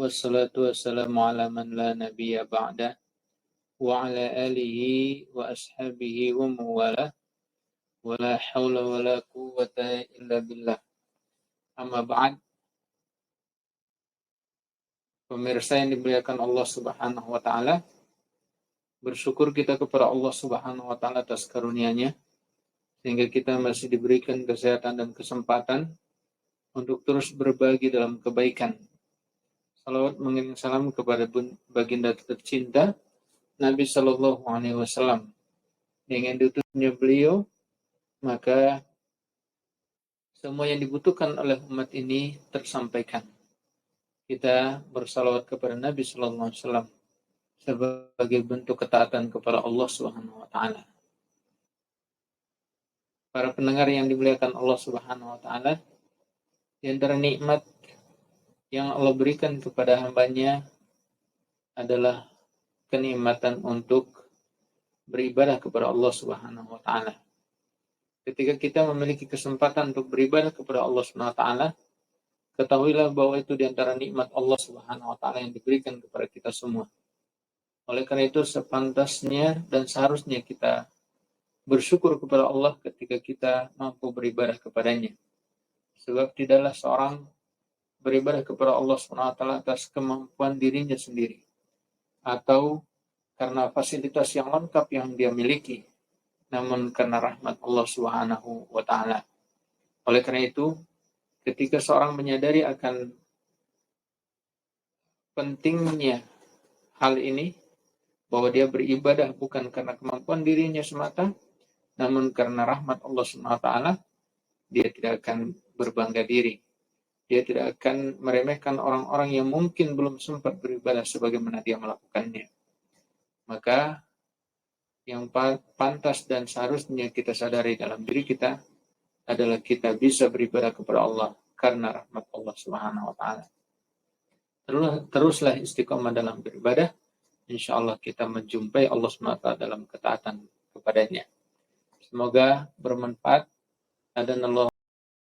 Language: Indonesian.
wassalatu wassalamu ala man la nabiyya ba'dah wa ala alihi wa ashabihi wa mawala wa la hawla wa la quwwata illa billah. Amma ba'd. Pemirsa yang dimuliakan Allah Subhanahu wa taala, bersyukur kita kepada Allah Subhanahu wa taala atas karunia-Nya sehingga kita masih diberikan kesehatan dan kesempatan untuk terus berbagi dalam kebaikan. Salawat mengirim salam kepada baginda tercinta Nabi Sallallahu Alaihi Wasallam. Dengan diutusnya beliau, maka semua yang dibutuhkan oleh umat ini tersampaikan. Kita bersalawat kepada Nabi Sallallahu Alaihi Wasallam sebagai bentuk ketaatan kepada Allah Subhanahu Wa Taala. Para pendengar yang dimuliakan Allah Subhanahu Wa Taala, di antara nikmat yang Allah berikan kepada hambanya adalah kenikmatan untuk beribadah kepada Allah Subhanahu wa taala. Ketika kita memiliki kesempatan untuk beribadah kepada Allah Subhanahu wa taala, ketahuilah bahwa itu di antara nikmat Allah Subhanahu wa taala yang diberikan kepada kita semua. Oleh karena itu sepantasnya dan seharusnya kita bersyukur kepada Allah ketika kita mampu beribadah kepadanya. Sebab tidaklah seorang beribadah kepada Allah Subhanahu wa taala atas kemampuan dirinya sendiri atau karena fasilitas yang lengkap yang dia miliki, namun karena rahmat Allah Subhanahu wa taala. Oleh karena itu, ketika seorang menyadari akan pentingnya hal ini, bahwa dia beribadah bukan karena kemampuan dirinya semata, namun karena rahmat Allah Subhanahu wa taala, dia tidak akan berbangga diri. Dia tidak akan meremehkan orang-orang yang mungkin belum sempat beribadah sebagaimana dia melakukannya. Maka yang pantas dan seharusnya kita sadari dalam diri kita adalah kita bisa beribadah kepada Allah karena rahmat Allah Subhanahu wa taala. Teruslah istiqomah dalam beribadah, insya Allah kita menjumpai Allah Subhanahu wa taala dalam ketaatan kepadanya. Semoga bermanfaat. Adanallahu